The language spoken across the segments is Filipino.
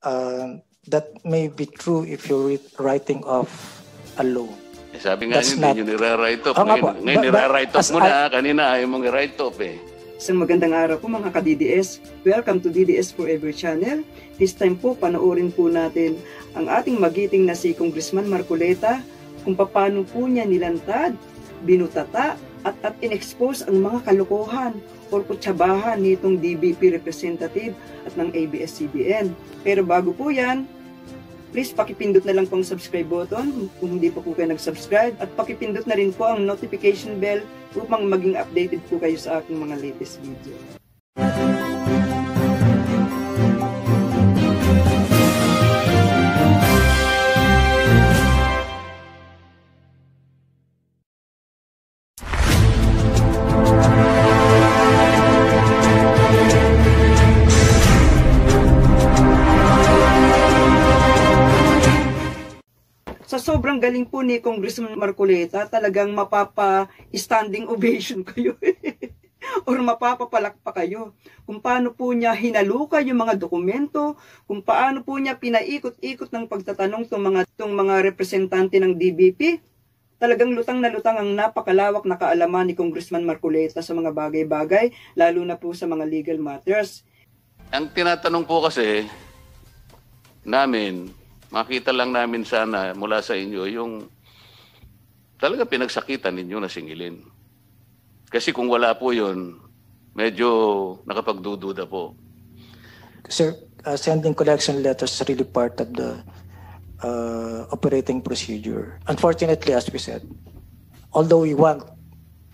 That may be true if you're writing off a loan. Sabi nga hindi nyo nire-write off. Ngayon nire-write off mo na. Kanina ayaw mong i-write off eh. Isang magandang araw po mga ka-DDS. Welcome to DDS Forever Channel. This time po, panoorin po natin ang ating magiting na si Congressman Marcoleta kung paano po niya nilantad, binutata at in-expose ang mga kalokohan o kutsabahan nitong DBP representative at ng ABS-CBN. Pero bago po yan, please pakipindot na lang po ang subscribe button kung hindi pa po kayo nag-subscribe at pakipindot na rin po ang notification bell upang maging updated po kayo sa aking mga latest video. Sa sobrang galing po ni Congressman Marcoleta, talagang mapapa-standing ovation kayo or mapapapalakpak kayo. Kung paano po niya hinalukay yung mga dokumento, kung paano po niya pinaikot-ikot ng pagtatanong tong mga representante ng DBP. Talagang lutang na lutang ang napakalawak na kaalaman ni Congressman Marcoleta sa mga bagay-bagay, lalo na po sa mga legal matters. Ang tinatanong po kasi namin, makita lang namin sana mula sa inyo yung talaga pinagsakitan ninyo na singilin. Kasi kung wala po yun, medyo nakapagdududa po. Sir, sending collection letters is really part of the operating procedure. Unfortunately, as we said, although we want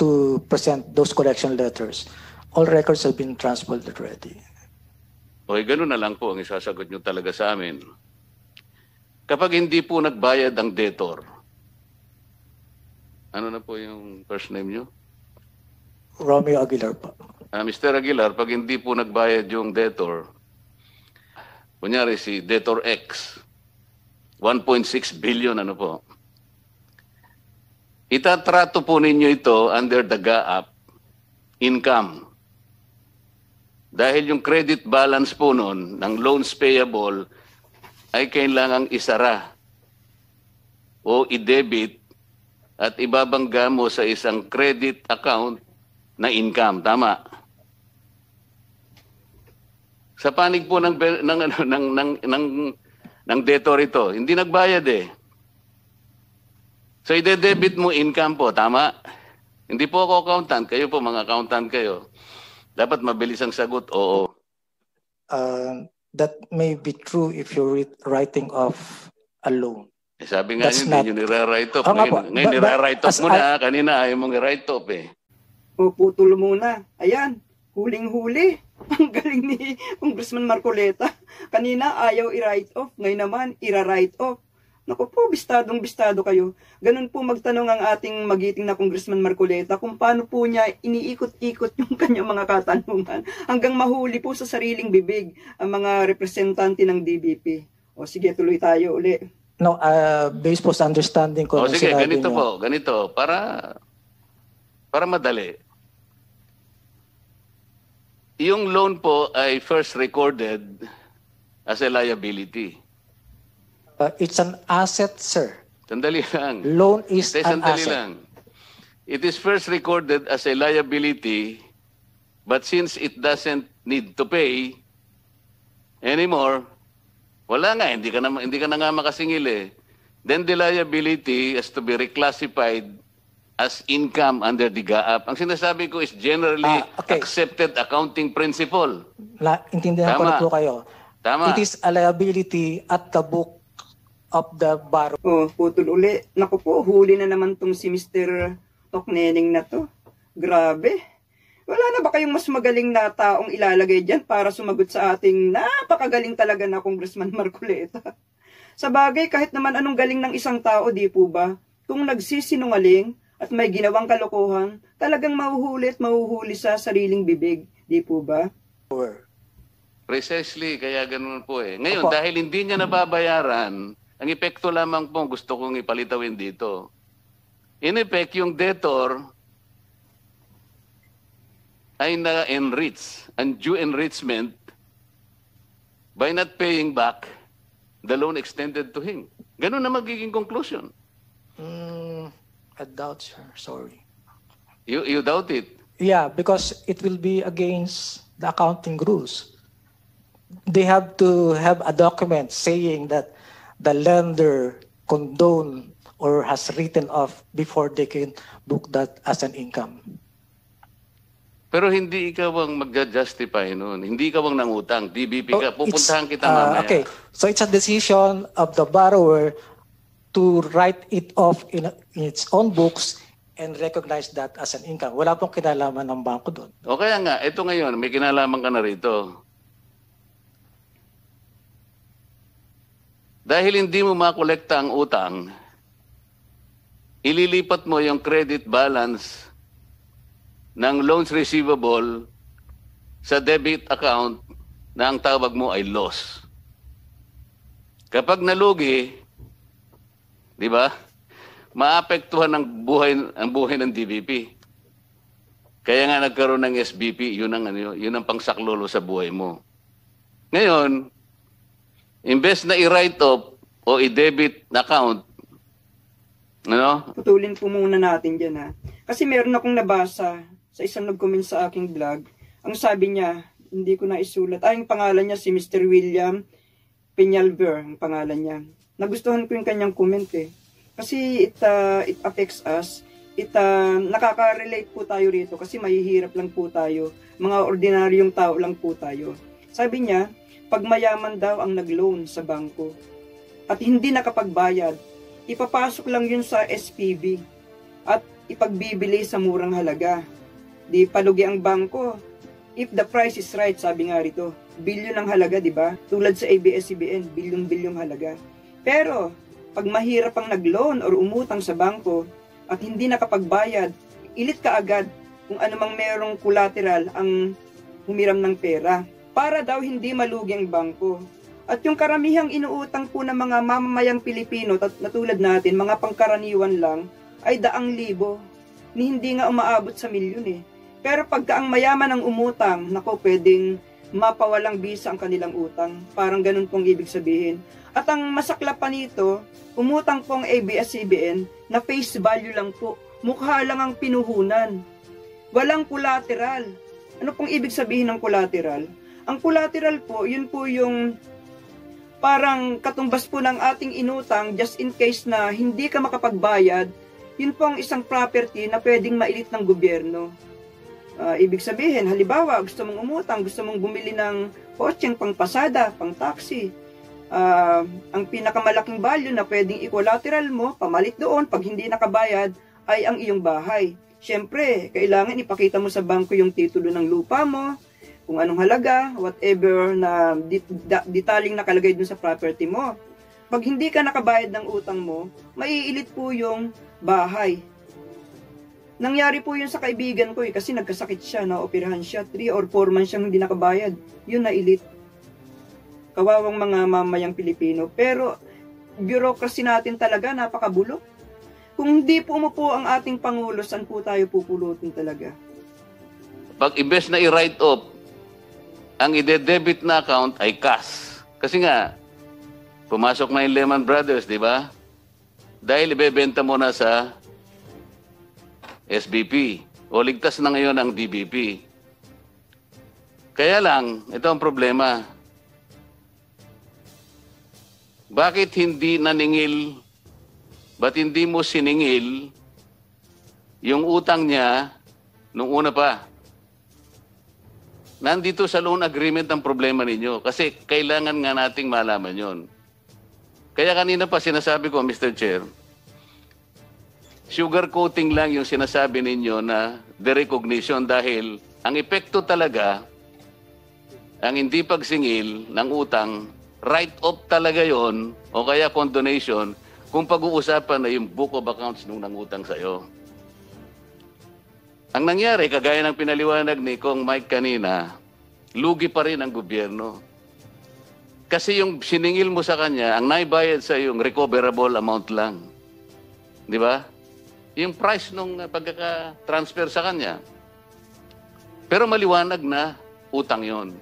to present those collection letters, all records have been transferred already. Okay, ganun na lang po ang isasagot nyo talaga sa amin. Kapag hindi po nagbayad ang debtor, ano na po yung first name nyo? Romeo Aguilar po. Mr. Aguilar, pag hindi po nagbayad yung debtor, kunyari si debtor X, 1.6 billion ano po, itatrato po ninyo ito under the GAAP income. Dahil yung credit balance po nun ng loans payable ay kailangang isara o i-debit at ibabangga mo sa isang credit account na income. Tama? Sa panig po ng debtor ito, hindi nagbayad eh. So i-debit mo income po. Tama? Hindi po ako accountant. Kayo po, mga accountant kayo. Dapat mabilis ang sagot. Oo. That may be true if you're writing off a loan. Sabi nga yun, hindi nyo nire-write off. Ngayon nire-write off mo na. Kanina ayaw mong i-write off eh. O putol muna. Ayan, huling-huli. Ang galing ni Congressman Marcoleta. Kanina ayaw i-write off. Ngayon naman, ira-write off. Naku po, bistadong-bistado kayo. Ganun po magtanong ang ating magiting na Congressman Marcoleta kung paano po niya iniikot-ikot yung kanyang mga katanungan hanggang mahuli po sa sariling bibig ang mga representante ng DBP. O sige, tuloy tayo uli. No, based po sa understanding ko. O sige, ganito po, ganito. Para madali. Yung loan po ay first recorded as a liability. It's an asset, sir. Sandali lang. Loan is an asset. Lang. It is first recorded as a liability, but since it doesn't need to pay anymore, wala nga, hindi ka na nga makasingil eh. Then the liability has to be reclassified as income under the GAAP. Ang sinasabi ko is generally accepted accounting principle. Intindihan ko na po kayo. Tama. It is a liability at the book of the borrower. Oh, putol uli. Naku po, huli na naman tong si Mr. Tokneneng na to. Grabe. Wala na ba kayong mas magaling na taong ilalagay dyan para sumagot sa ating napakagaling talaga na Congressman Marcoleta? Sa bagay, kahit naman anong galing ng isang tao, di po ba? Kung nagsisinungaling at may ginawang kalokohan, talagang mahuhuli at mahuhuli sa sariling bibig. Di po ba? Precisely, kaya ganun po eh. Ngayon, dahil hindi niya nababayaran, ang epekto lamang po gusto kong ipalitawin dito. In effect, yung debtor ay na-enrich. Undue enrichment by not paying back the loan extended to him. Ganun na magiging conclusion. I doubt, sir. Sorry. You doubt it? Yeah, because it will be against the accounting rules. They have to have a document saying that the lender condoned or has written off before they can book that as an income. Pero hindi ikaw ang magja-justify noon. Hindi ikaw ang nangutang. DBP ka. Oh, Pupuntahan it's, kita mamaya. Okay, so it's a decision of the borrower to write it off in its own books and recognize that as an income. Wala pong kinalaman ng bangko doon. O kaya nga, ito ngayon, may kinalaman ka na rito. Dahil hindi mo makolekta ang utang, ililipat mo yung credit balance ng loans receivable sa debit account na ang tawag mo ay loss. Kapag nalugi, di ba, maapektuhan ang buhay ng DBP. Kaya nga nagkaroon ng SBP, yun ang pangsaklolo sa buhay mo. Ngayon, imbes na i-write off o i-debit na account, Putulin po muna natin dyan, ha. Kasi meron akong nabasa sa isang nag-comment sa aking vlog. Ang sabi niya, hindi ko na isulat. Yung pangalan niya si Mr. William Peñalver, ang pangalan niya. Nagustuhan ko yung kanyang comment eh. Kasi it affects us. Nakaka-relate po tayo rito kasi mahihirap lang po tayo. Mga ordinaryong tao lang po tayo. Sabi niya, pag mayaman daw ang nag-loan sa bangko at hindi nakapagbayad, ipapasok lang yun sa SPV at ipagbibili sa murang halaga. Di palugi ang bangko. If the price is right, sabi nga rito, bilyon ang halaga, di ba? Tulad sa ABS-CBN, bilyon-bilyong halaga. Pero, pag mahirap ang nag-loan or umutang sa bangko at hindi nakapagbayad, ilit ka agad kung anumang merong collateral ang humiram ng pera para daw hindi malugi ang bangko. At yung karamihang inuutang po ng mga mamamayang Pilipino na tulad natin, mga pangkaraniwan lang, ay daang libo. Ni hindi nga umaabot sa milyon eh. Pero pagka ang mayaman ang umutang, nako pwedeng mapawalang bisa ang kanilang utang. Parang ganun pong ibig sabihin. At ang masaklap pa nito, umutang pong ABS-CBN na face value lang po. Mukha lang ang pinuhunan. Walang collateral. Ano pong ibig sabihin ng collateral? Ang collateral po, yun po yung parang katumbas po ng ating inutang just in case na hindi ka makapagbayad, yun po ang isang property na pwedeng mailit ng gobyerno. Ibig sabihin, halimbawa, gusto mong umutang, gusto mong bumili ng kotseng pangpasada, pang taxi. Ang pinakamalaking value na pwedeng i-collateral mo, pamalit doon, pag hindi nakabayad, ay ang iyong bahay. Siyempre, kailangan ipakita mo sa bangko yung titulo ng lupa mo, kung anong halaga, whatever na detaling nakalagay dun sa property mo. Pag hindi ka nakabayad ng utang mo, maiilit po yung bahay. Nangyari po yun sa kaibigan ko kasi nagkasakit siya, na-operahan siya, 3 or 4 months siyang hindi nakabayad. Yun nailit. Kawawang mga mamayang Pilipino. Pero, bureaucracy natin talaga, napakabulok. Kung hindi po umupo ang ating Pangulo, saan po tayo pupulutin talaga? Pag imbes na i-write off, ang ide-debit na account ay cash. Kasi nga, pumasok na yung Lehman Brothers, di ba? Dahil ibebenta mo na sa SBP. O ligtas na ngayon ang DBP. Kaya lang, ito ang problema. Bakit hindi naningil, ba't hindi mo siningil yung utang niya nung una pa? Nandito sa loan agreement ang problema ninyo kasi kailangan nga nating malaman yon. Kaya kanina pa sinasabi ko, Mr. Chair, sugarcoating lang yung sinasabi ninyo na derecognition dahil ang epekto talaga, ang hindi pagsingil ng utang, write-off talaga yon o kaya condonation kung pag-uusapan na yung book of accounts nung nangutang sa'yo. Ang nangyari, kagaya ng pinaliwanag ni Kong Mike kanina, lugi pa rin ang gobyerno. Kasi yung siningil mo sa kanya, ang naibayad sa yung recoverable amount lang. Di ba? Yung price nung pagkaka-transfer sa kanya. Pero maliwanag na utang yon.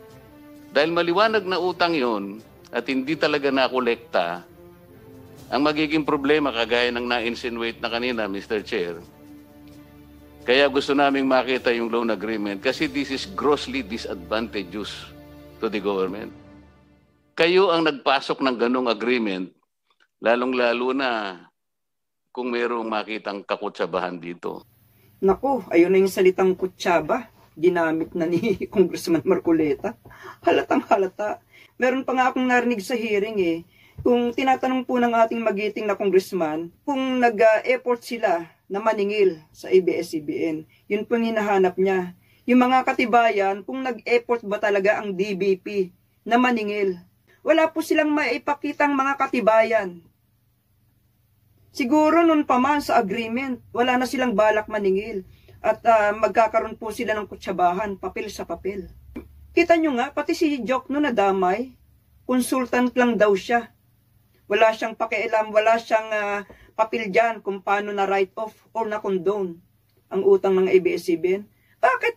Dahil maliwanag na utang yon at hindi talaga nakolekta, ang magiging problema, kagaya ng na-insinuate na kanina, Mr. Chair, kaya gusto naming makita yung loan agreement kasi this is grossly disadvantageous to the government. Kayo ang nagpasok ng ganong agreement, lalong-lalo na kung mayroong makitang kakutsabahan dito. Naku, ayun na yung salitang kutsaba. Ginamit na ni Congressman Marcoleta. Halatang halata. Meron pa nga akong narinig sa hearing kung tinatanong po ng ating magiting na congressman kung nag-effort sila na maningil sa ABS-CBN. Yun po hinahanap niya. Yung mga katibayan, kung nag-effort ba talaga ang DBP na maningil. Wala po silang maipakitang mga katibayan. Siguro nun pa man sa agreement, wala na silang balak maningil. At magkakaroon po sila ng kutsabahan, papel sa papel. Kita nyo nga, pati si Jokno na damay, consultant lang daw siya. Wala siyang pakialam, wala siyang papel dyan kung paano na write-off or na condone ang utang ng ABS-CBN. Bakit?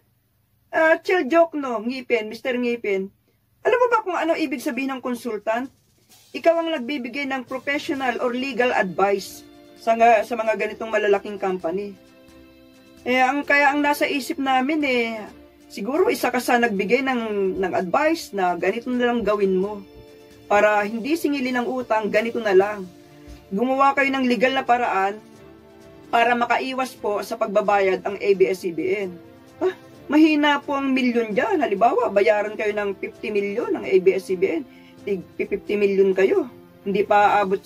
Chill Jokno, Ngipin, Mr. Ngipin, alam mo ba kung ano ibig sabihin ng consultant? Ikaw ang nagbibigay ng professional or legal advice sa mga ganitong malalaking company. Kaya ang nasa isip namin siguro isa ka sa nagbigay ng advice na ganito na lang gawin mo. Para hindi singilin ang utang, ganito na lang. Gumawa kayo ng legal na paraan para makaiwas po sa pagbabayad ang ABS-CBN. Mahina po ang milyon dyan. Halimbawa, bayaran kayo ng 50 milyon ng ABS-CBN. 50 milyon kayo. Hindi pa aabot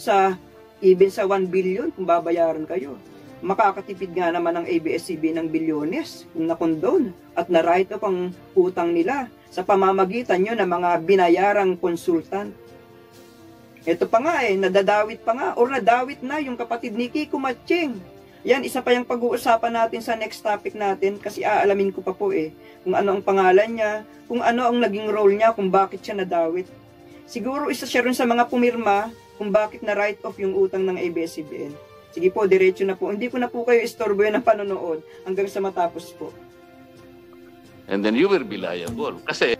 even sa 1 billion kung babayaran kayo. Makakatipid nga naman ang ABS-CBN ng bilyones kung na-condone at na-write off ang utang nila sa pamamagitan nyo ng mga binayarang consultant. Ito pa nga nadadawit pa nga or nadawit na yung kapatid ni Kiko Matching. Yan, isa pa yung pag-uusapan natin sa next topic natin kasi aalamin ko pa po kung ano ang pangalan niya, kung ano ang naging role niya, kung bakit siya nadawit. Siguro isa siya rin sa mga pumirma kung bakit na write off yung utang ng ABS-CBN. Sige po, diretso na po. Hindi ko na po kayo istorbo ng panonood hanggang sa matapos po. And then you will be liable. Kasi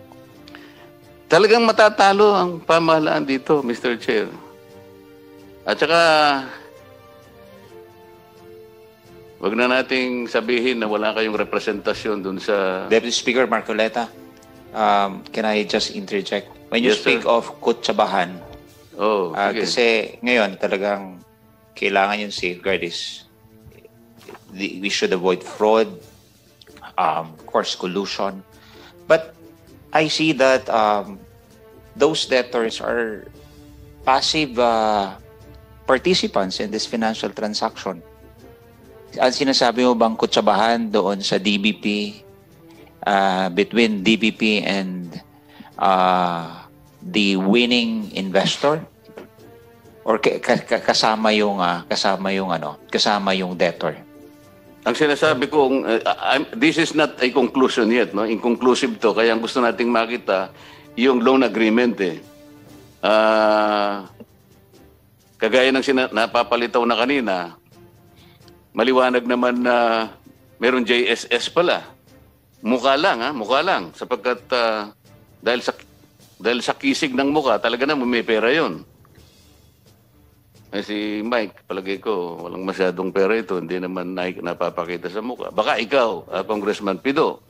talagang matatalo ang pamahalaan dito, Mr. Chair. At saka, wag na nating sabihin na wala kayong representasyon dun sa... Deputy Speaker Marcoleta, can I just interject? When you Yes, speak sir. of kutsabahan, sige. kasi ngayon talagang kailangan yung safeguard is we should avoid fraud, of course collusion. But I see that those debtors are passive participants in this financial transaction. Ang sinasabi mo bang kutsabahan doon sa DBP, between DBP and the winning investor? Or kasama yung debtor? Ang sinasabi ko, this is not a conclusion yet, no? Inconclusive to, kaya ang gusto nating makita yung loan agreement Kagaya ng napapalitaw na kanina, maliwanag naman na meron JSS pala. Mukha lang sapagkat dahil sa kisig ng mukha, talaga na may pera 'yon. Si Mike, palagay ko, walang masyadong pera ito. Hindi naman napapakita sa mukha. Baka ikaw, Congressman Pido.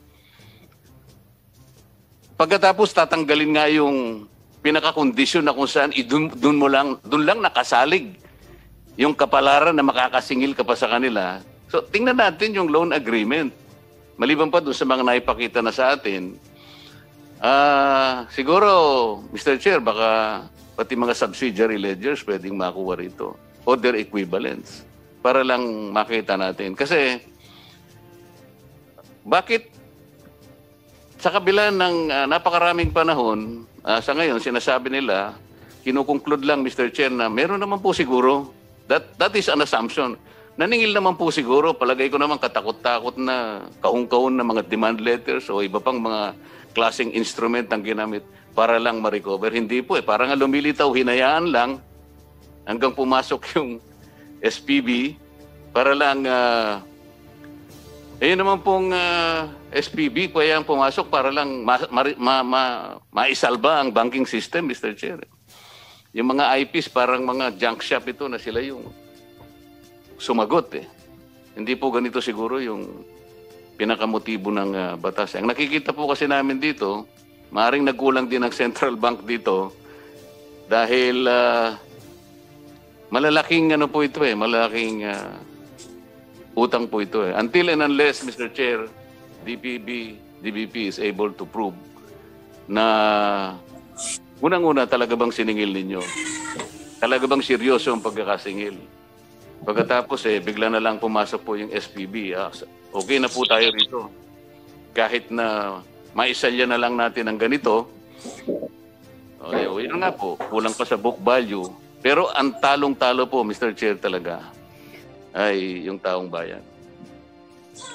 Pagkatapos tatanggalin nga yung pinakakondisyon na kung saan doon lang nakasalig yung kapalaran na makakasingil ka pa sa kanila. So tingnan natin yung loan agreement. Maliban pa doon sa mga naipakita na sa atin, siguro, Mr. Chair, baka pati mga subsidiary ledgers pwedeng makuha rito o their equivalents para lang makita natin. Kasi bakit sa kabila ng napakaraming panahon, sa ngayon sinasabi nila, kinukonclude lang, Mr. Chair, na meron naman po siguro, that is an assumption, naningil naman po siguro, palagay ko naman katakot-takot na kahon-kahon na mga demand letters o iba pang mga klaseng instrument ang ginamit para lang ma-recover. Hindi po parang lumilitaw, hinayaan lang hanggang pumasok yung SPB para lang Eh naman pong SPB kaya ang pumasok para lang maisalba ang banking system, Mr. Chair. Yung mga IPs parang mga junk shop ito na sila yung sumagot eh. Hindi po ganito siguro yung pinakamotibo ng batas. Ang nakikita po kasi namin dito, maaaring nagkulang din ang central bank dito dahil malalaking ano po ito eh, malalaking utang po ito eh. Until and unless, Mr. Chair, DBP is able to prove na unang-una talaga bang siningil ninyo? Talaga bang seryoso ang pagkakasingil? Pagkatapos bigla na lang pumasok po yung SPB. Okay na po tayo rito. Kahit na maisalya na lang natin ang ganito, yun nga po, kulang pa sa book value. Pero ang talong-talo po, Mr. Chair, talaga ay yung taong bayan.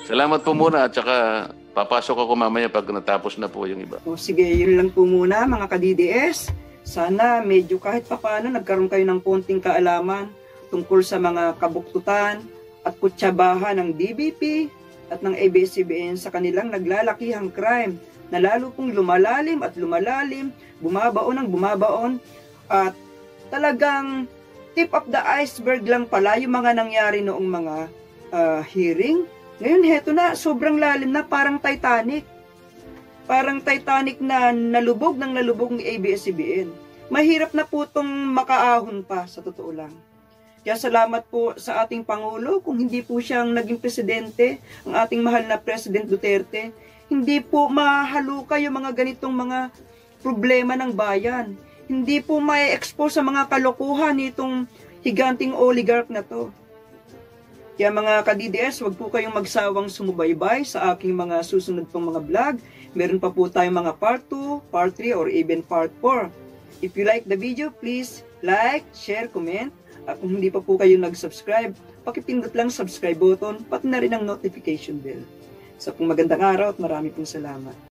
Salamat po muna at saka papasok ako mamaya pag natapos na po yung iba. O sige, yun lang po muna mga ka-DDS. Sana medyo kahit papaano nagkaroon kayo ng konting kaalaman tungkol sa mga kabuktutan at kutsabahan ng DBP at ng ABS-CBN sa kanilang naglalakihang crime na lalo pong lumalalim at lumalalim, bumabaon ng bumabaon at talagang tip of the iceberg lang pala yung mga nangyari noong mga hearing. Ngayon, heto na, sobrang lalim na, parang Titanic. Parang Titanic na nalubog ng ABS-CBN. Mahirap na po itong makaahon pa, sa totoo lang. Kaya salamat po sa ating Pangulo. Kung hindi po siyang naging presidente, ang ating mahal na President Duterte, hindi po mahaluka yung mga ganitong mga problema ng bayan. Hindi po ma-expose sa mga kalokohan nitong higanting oligarch na to. Kaya mga ka-DDS, wag po kayong magsawang sumubaybay sa aking mga susunod pong mga vlog. Meron pa po tayong mga part 2, part 3, or even part 4. If you like the video, please like, share, comment. At kung hindi pa po kayo nag-subscribe, pakipindot lang subscribe button, pati na rin ang notification bell. Sa pong magandang araw at marami pong salamat.